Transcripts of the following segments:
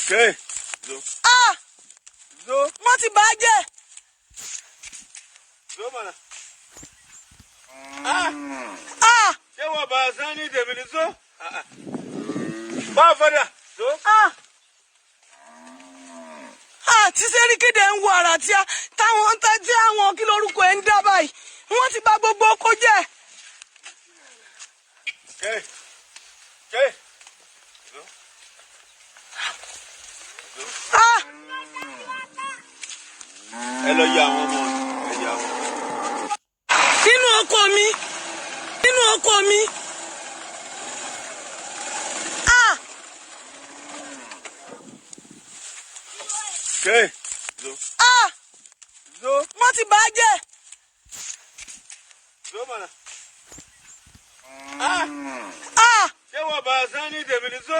Okay. Zo. Wọ́n ti bàjẹ́. Zo mana. Ṣé wọ́n bá a sán ní tèmi ní zo? Bá a fọ́dà. Zo. Tí Sẹ́ríkì dẹ̀ ń wo àrà tí àwọn kí lórúkọ ẹ̀ ń dá báyìí. Wọ́n ti bà gbogbo oko jẹ́. Okay. Okay. Zo. Zo. Ẹ lọ yà àwọn ọmọ ẹ yà àwọn. Nínú oko mi. Okay. Zo. Zo. Wọ́n ti bàjẹ́. Zo mana. Ṣé wọ́n bá a sán ní tèmi ní zo?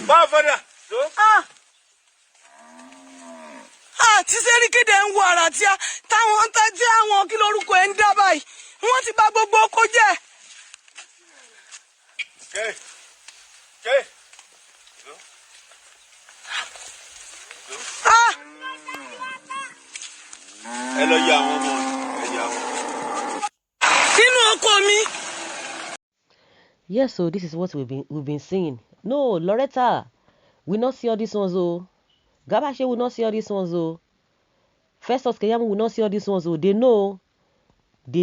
Bá a fọ́dà. Zo. Tí Sẹ́ríkì dẹ̀ ń wo àrà tí àwọn kí lórúkọ ẹ̀ ń dá báyìí. Wọ́n ti bà gbogbo oko jẹ́. Okay. Okay. Zo. Zo. Ẹ lọ yà àwọn ọmọ ẹ yà àwọn. Nínú oko mi. Yes, so this is what we've been seeing. No, Loretta will not see all these ones, oh. Gabashe will not see all these ones, oh. Festus Keyamo will not see all these ones, oh. They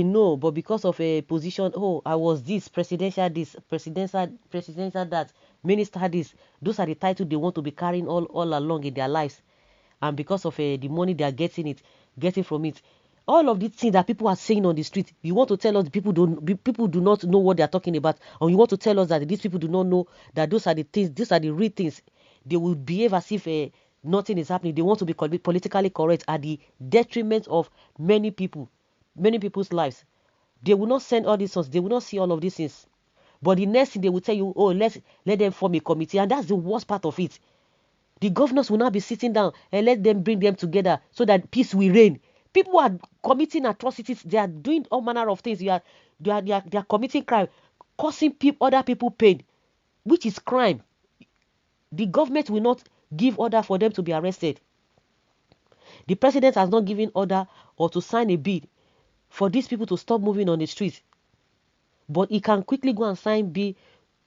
know, but because of a position, oh, I was presidential that, minister this. Those are the titles they want to be carrying all along in their lives, and because of the money they are getting from it. All of these things that people are saying on the street, you want to tell us people do not know what they are talking about, and you want to tell us that these people do not know that those are the things, these are the real things. They will behave as if nothing is happening. They want to be politically correct at the detriment of many people's lives. They will not send all these ones. They will not see all of these things. But the next thing they will tell you, oh, let them form a committee, and that's the worst part of it. The governors will now be sitting down and let them bring them together so that peace will reign. People are committing atrocities. They are doing all manner of things. They are committing crime, causing other people pain, which is crime. The government will not give order for them to be arrested. The president has not given order or to sign a bill for these people to stop moving on the streets. But he can quickly go and sign bill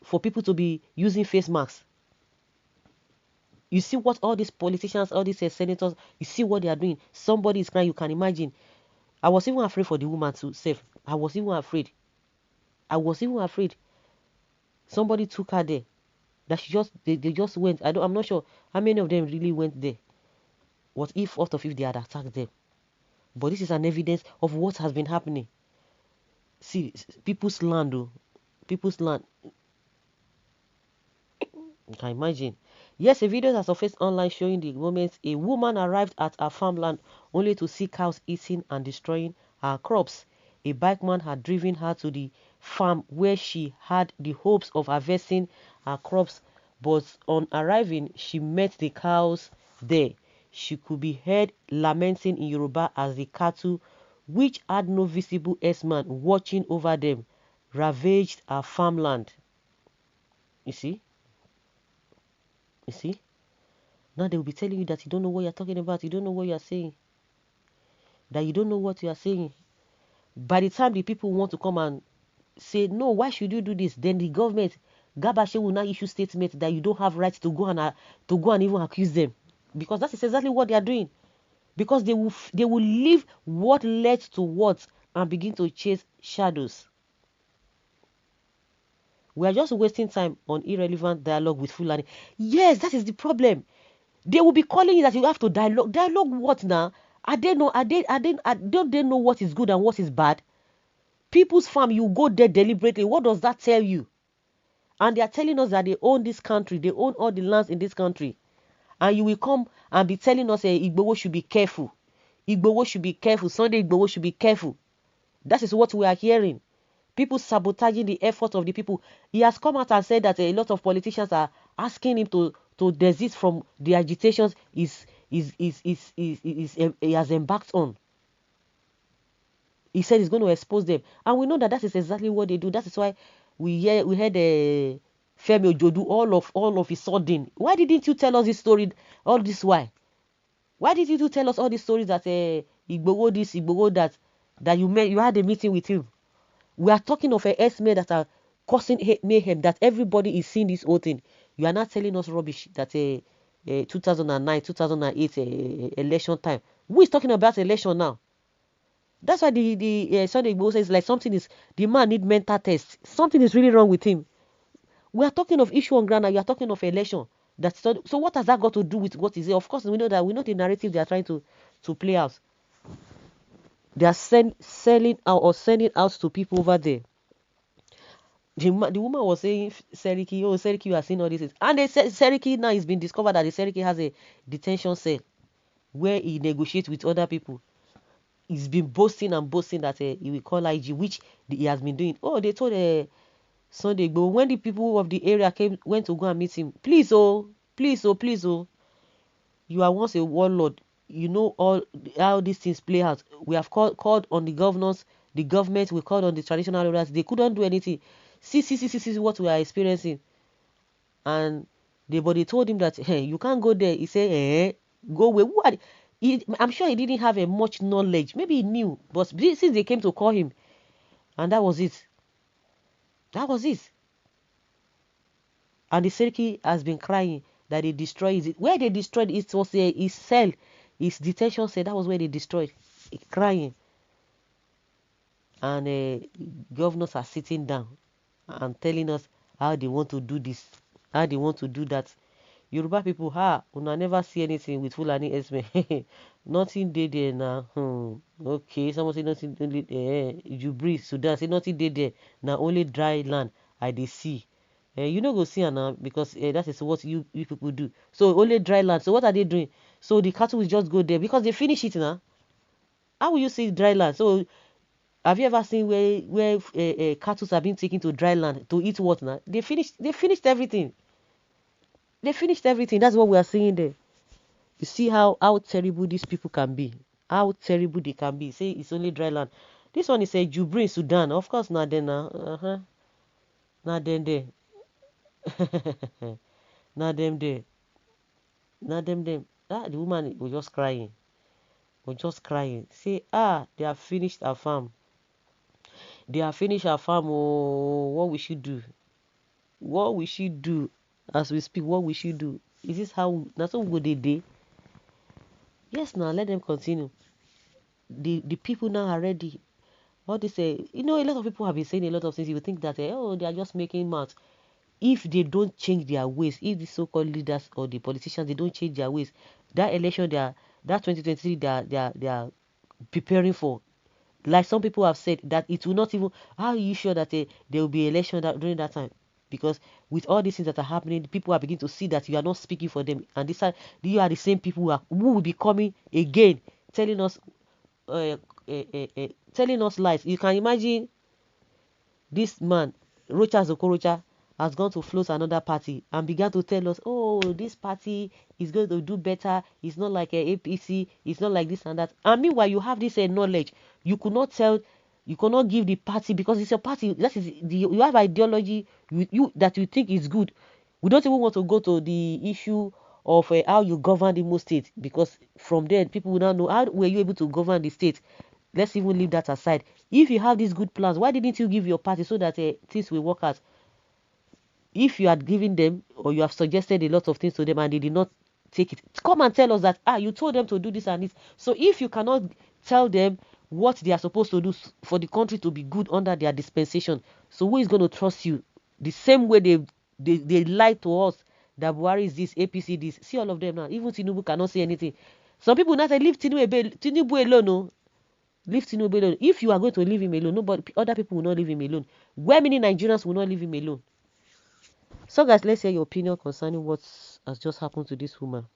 for people to be using face masks. You see what all these politicians, all these senators, you see what they are doing. Somebody is crying, you can imagine. I was even afraid for the woman to save. I was even afraid. Somebody took her there. That they just went. I'm not sure how many of them really went there. What if they had attacked them? But this is an evidence of what has been happening. See, people's land, though. People's land. You can imagine. Yes, a video has surfaced online showing the moment a woman arrived at her farmland only to see cows eating and destroying her crops. A bikeman had driven her to the farm where she had the hopes of harvesting her crops, but on arriving, she met the cows there. She could be heard lamenting in Yoruba as the cattle, which had no visible herdsman watching over them, ravaged her farmland. You see? Now they will be telling you that you don't know what you're talking about, you don't know what you're saying. That you don't know what you are saying. By the time the people want to come and say, no, why should you do this? Then the government, Gabashe, will now issue statement that you don't have rights to go and even accuse them. Because that is exactly what they are doing. Because they will leave what led to what and begin to chase shadows. We are just wasting time on irrelevant dialogue with Fulani. Yes, that is the problem. They will be calling you that you have to dialogue. Dialogue what now? Don't they know what is good and what is bad? People's farm, you go there deliberately. What does that tell you? And they are telling us that they own this country. They own all the lands in this country. And you will come and be telling us Igboho should be careful. Igboho should be careful. Sunday Igboho should be careful. That is what we are hearing. People sabotaging the effort of the people. He has come out and said that a lot of politicians are asking him to desist from the agitations he has embarked on. He said he's going to expose them, and we know that is exactly what they do. That is why we heard Femi Ojodu all of a sudden? Why didn't you tell us this story all this while? Why didn't you tell us all these stories that Igboho this, Igboho that you had a meeting with him? We are talking of a herdsmen that are causing mayhem, that everybody is seeing this whole thing. You are not telling us rubbish that 2009, 2008 election time. Who is talking about election now? That's why the Sunday Igboho says like something is, the man need mental test. Something is really wrong with him. We are talking of issue on ground, and you are talking of election. So what has that got to do with what is it? Of course, we know the narrative they are trying to play out. They are selling out or sending out to people over there. The woman was saying, Seriki, oh, Seriki, you are seeing all this. And Seriki now it's been discovered that the Seriki has a detention cell where he negotiates with other people. He's been boasting that he will call IG, which he has been doing. Oh, they told Sunday, but when the people of the area went to go and meet him, please, oh, you are once a warlord. You know all how these things play out. We have called on the governors, the government. We called on the traditional rulers. They couldn't do anything. See what we are experiencing. And but they told him that, hey, you can't go there. He said, go away. I'm sure he didn't have much knowledge. Maybe he knew, but since they came to call him, and that was it. That was it. And the Seriki has been crying that they destroyed it. Where they destroyed it was his cell, his detention cell. That was where they destroyed. Crying. And governors are sitting down and telling us how they want to do this, how they want to do that. Yoruba people, una never see anything with Fulani Herdsmen. Nothing dey there now. Okay, someone say nothing. You breathe. Sudan say nothing dey there. Now only dry land I dey see. You no go see now because that is what you people do. So only dry land. So what are they doing? So the cattle will just go there because they finish it now. How will you see dry land? So have you ever seen where cattle are being taken to dry land to eat what now? They finished everything. They finished everything. That's what we are seeing there. You see how terrible these people can be. How terrible they can be. Say it's only dry land. This one is a Jubri in Sudan. Of course, not then now. Not them there. Not them there. Not them there. The woman was just crying. Say, they have finished our farm. They have finished our farm. Oh, what we should do? What we should do as we speak? What we should do? Is this how? That's what we did. Yes, now let them continue. The people now are ready. All this, a lot of people have been saying a lot of things. You would think that, they are just making mouths. If they don't change their ways, if the so-called leaders or the politicians, they don't change their ways, that election, that 2023, they are preparing for. Like some people have said, that it will not even. How are you sure that there will be election during that time? Because with all these things that are happening, people are beginning to see that you are not speaking for them, and you are the same people who will be coming again, telling us lies. You can imagine this man, Rocha Zokorocha, has gone to float another party and began to tell us, oh, this party is going to do better. It's not like a APC. It's not like this and that. And meanwhile, you have this knowledge. You could not give the party because it's your party. That is you have ideology that you think is good. We don't even want to go to the issue of how you govern the most state, because from there people will now know how were you able to govern the state. Let's even leave that aside. If you have these good plans, why didn't you give your party so that things will work out? If you had given them or you have suggested a lot of things to them and they did not take it, come and tell us that you told them to do this and this. So if you cannot tell them what they are supposed to do for the country to be good under their dispensation, so who is going to trust you? The same way they lied to us that Buhari is this, APC this. See all of them now. Even Tinubu cannot say anything. Some people now say leave Tinubu alone. No. Leave Tinubu alone. If you are going to leave him alone, other people will not leave him alone. Where many Nigerians will not leave him alone? So guys, let's hear your opinion concerning what has just happened to this woman.